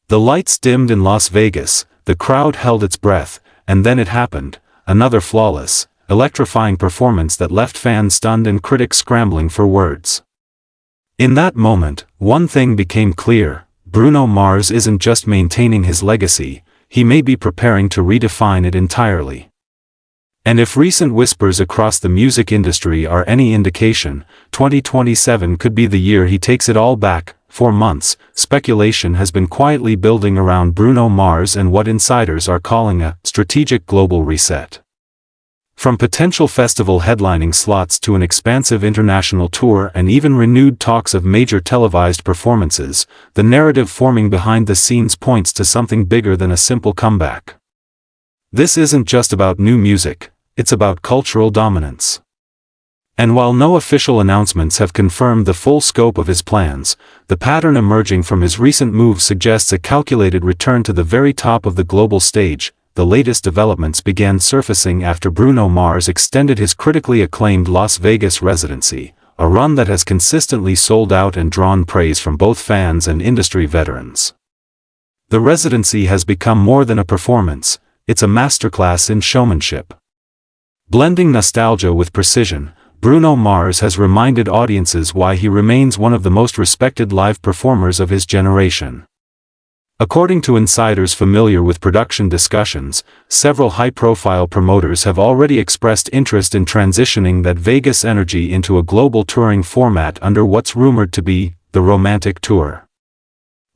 The lights dimmed in Las Vegas, the crowd held its breath, and then it happened, another flawless, electrifying performance that left fans stunned and critics scrambling for words. In that moment, one thing became clear: Bruno Mars isn't just maintaining his legacy, he may be preparing to redefine it entirely. And if recent whispers across the music industry are any indication, 2027 could be the year he takes it all back. For months, speculation has been quietly building around Bruno Mars and what insiders are calling a strategic global reset. From potential festival headlining slots to an expansive international tour and even renewed talks of major televised performances, the narrative forming behind the scenes points to something bigger than a simple comeback. This isn't just about new music, it's about cultural dominance. And while no official announcements have confirmed the full scope of his plans, the pattern emerging from his recent moves suggests a calculated return to the very top of the global stage. The latest developments began surfacing after Bruno Mars extended his critically acclaimed Las Vegas residency, a run that has consistently sold out and drawn praise from both fans and industry veterans. The residency has become more than a performance, it's a masterclass in showmanship. Blending nostalgia with precision, Bruno Mars has reminded audiences why he remains one of the most respected live performers of his generation. According to insiders familiar with production discussions, several high-profile promoters have already expressed interest in transitioning that Vegas energy into a global touring format under what's rumored to be the Romantic Tour.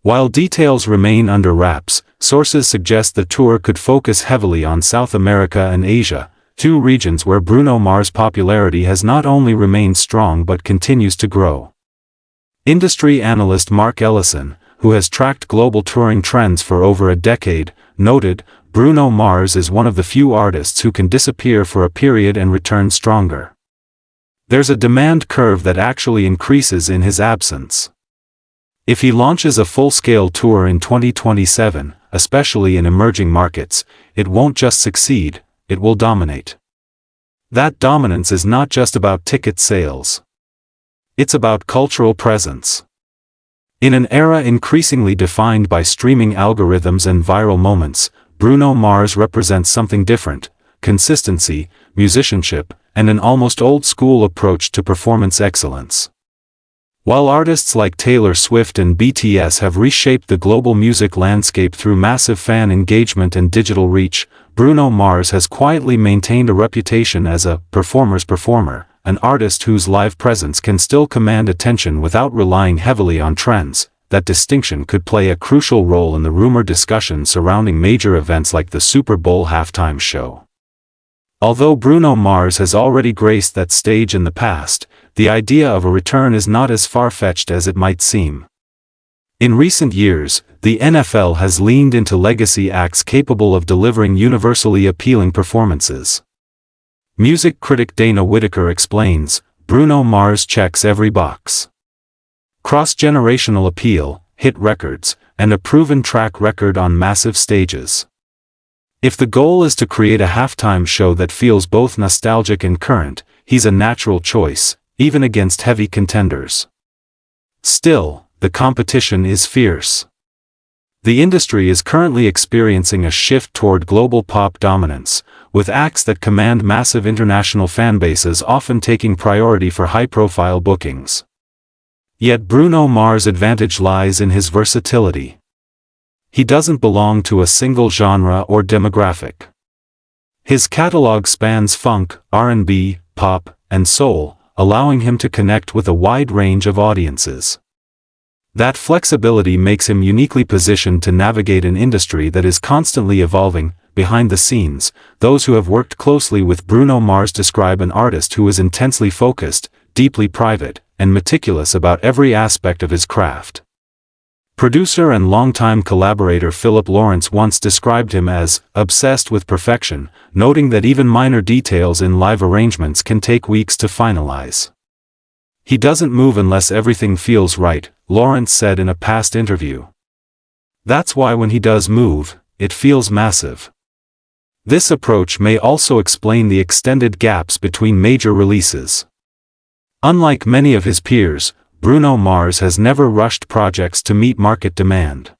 While details remain under wraps, sources suggest the tour could focus heavily on South America and Asia, two regions where Bruno Mars' popularity has not only remained strong but continues to grow. Industry analyst Mark Ellison, who has tracked global touring trends for over a decade, noted, Bruno Mars is one of the few artists who can disappear for a period and return stronger. There's a demand curve that actually increases in his absence. If he launches a full-scale tour in 2027, especially in emerging markets, it won't just succeed, it will dominate. That dominance is not just about ticket sales. It's about cultural presence. In an era increasingly defined by streaming algorithms and viral moments, Bruno Mars represents something different: consistency, musicianship, and an almost old-school approach to performance excellence. While artists like Taylor Swift and BTS have reshaped the global music landscape through massive fan engagement and digital reach, Bruno Mars has quietly maintained a reputation as a performer's performer, an artist whose live presence can still command attention without relying heavily on trends. That distinction could play a crucial role in the rumored discussion surrounding major events like the Super Bowl halftime show. Although Bruno Mars has already graced that stage in the past, the idea of a return is not as far-fetched as it might seem. In recent years, the NFL has leaned into legacy acts capable of delivering universally appealing performances. Music critic Dana Whitaker explains, Bruno Mars checks every box. Cross-generational appeal, hit records, and a proven track record on massive stages. If the goal is to create a halftime show that feels both nostalgic and current, he's a natural choice, even against heavy contenders. Still, the competition is fierce. The industry is currently experiencing a shift toward global pop dominance, with acts that command massive international fanbases often taking priority for high-profile bookings. Yet Bruno Mars' advantage lies in his versatility. He doesn't belong to a single genre or demographic. His catalog spans funk, R&B, pop, and soul, allowing him to connect with a wide range of audiences. That flexibility makes him uniquely positioned to navigate an industry that is constantly evolving. Behind the scenes, those who have worked closely with Bruno Mars describe an artist who is intensely focused, deeply private, and meticulous about every aspect of his craft. Producer and longtime collaborator Philip Lawrence once described him as obsessed with perfection, noting that even minor details in live arrangements can take weeks to finalize. He doesn't move unless everything feels right, Lawrence said in a past interview. That's why when he does move, it feels massive. This approach may also explain the extended gaps between major releases. Unlike many of his peers, Bruno Mars has never rushed projects to meet market demand.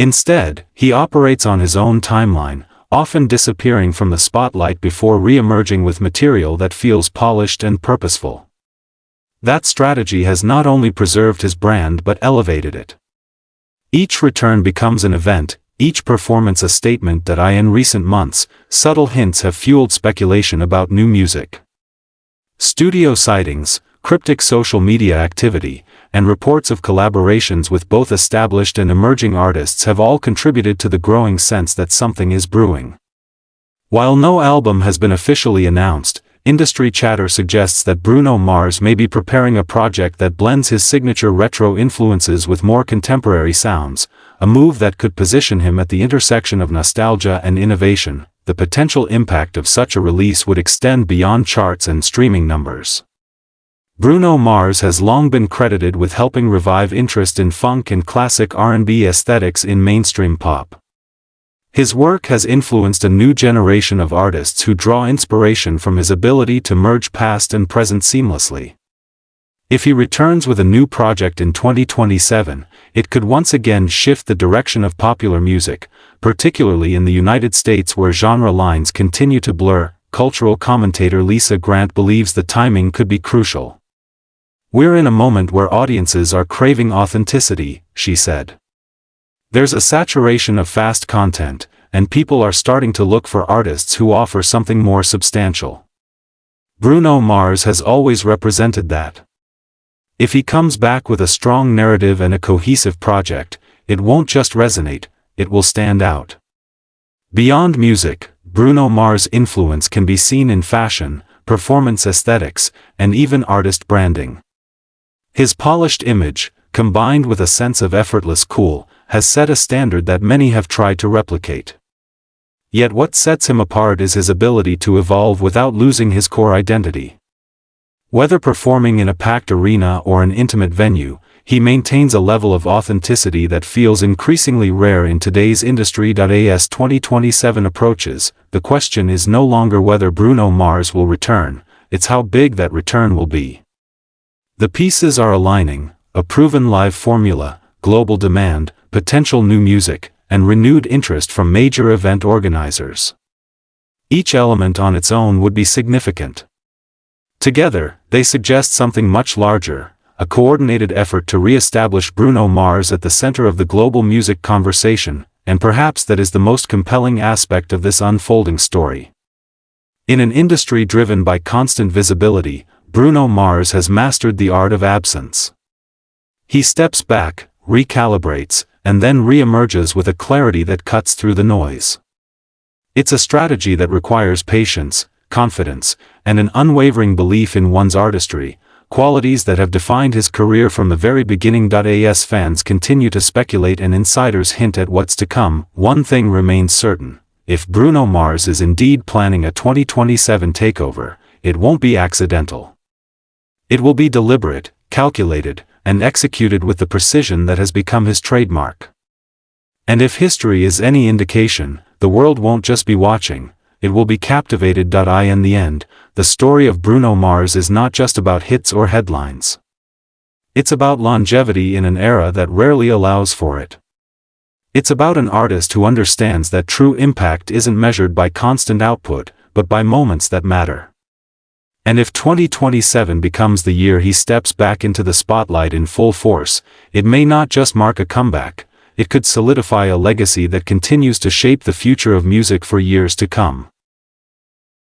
Instead, he operates on his own timeline, often disappearing from the spotlight before re-emerging with material that feels polished and purposeful. That strategy has not only preserved his brand but elevated it. Each return becomes an event, each performance a statement that in recent months, subtle hints have fueled speculation about new music. Studio sightings, cryptic social media activity, and reports of collaborations with both established and emerging artists have all contributed to the growing sense that something is brewing. While no album has been officially announced, industry chatter suggests that Bruno Mars may be preparing a project that blends his signature retro influences with more contemporary sounds, a move that could position him at the intersection of nostalgia and innovation. The potential impact of such a release would extend beyond charts and streaming numbers. Bruno Mars has long been credited with helping revive interest in funk and classic R&B aesthetics in mainstream pop. His work has influenced a new generation of artists who draw inspiration from his ability to merge past and present seamlessly. If he returns with a new project in 2027, it could once again shift the direction of popular music, particularly in the United States where genre lines continue to blur. Cultural commentator Lisa Grant believes the timing could be crucial. "We're in a moment where audiences are craving authenticity," she said. "There's a saturation of fast content, and people are starting to look for artists who offer something more substantial." Bruno Mars has always represented that. If he comes back with a strong narrative and a cohesive project, it won't just resonate, it will stand out. Beyond music, Bruno Mars' influence can be seen in fashion, performance aesthetics, and even artist branding. His polished image, combined with a sense of effortless cool, has set a standard that many have tried to replicate. Yet what sets him apart is his ability to evolve without losing his core identity. Whether performing in a packed arena or an intimate venue, he maintains a level of authenticity that feels increasingly rare in today's industry. As 2027 approaches, the question is no longer whether Bruno Mars will return, it's how big that return will be. The pieces are aligning: a proven live formula, global demand, potential new music, and renewed interest from major event organizers. Each element on its own would be significant. Together, they suggest something much larger, a coordinated effort to re-establish Bruno Mars at the center of the global music conversation, and perhaps that is the most compelling aspect of this unfolding story. In an industry driven by constant visibility, Bruno Mars has mastered the art of absence. He steps back, recalibrates, and then re-emerges with a clarity that cuts through the noise. It's a strategy that requires patience, confidence, and an unwavering belief in one's artistry, qualities that have defined his career from the very beginning. As fans continue to speculate and insiders hint at what's to come, one thing remains certain: if Bruno Mars is indeed planning a 2027 takeover, it won't be accidental. It will be deliberate, calculated, and executed with the precision that has become his trademark. And if history is any indication, the world won't just be watching, it will be captivated. In the end, the story of Bruno Mars is not just about hits or headlines. It's about longevity in an era that rarely allows for it. It's about an artist who understands that true impact isn't measured by constant output, but by moments that matter. And if 2027 becomes the year he steps back into the spotlight in full force, it may not just mark a comeback, it could solidify a legacy that continues to shape the future of music for years to come.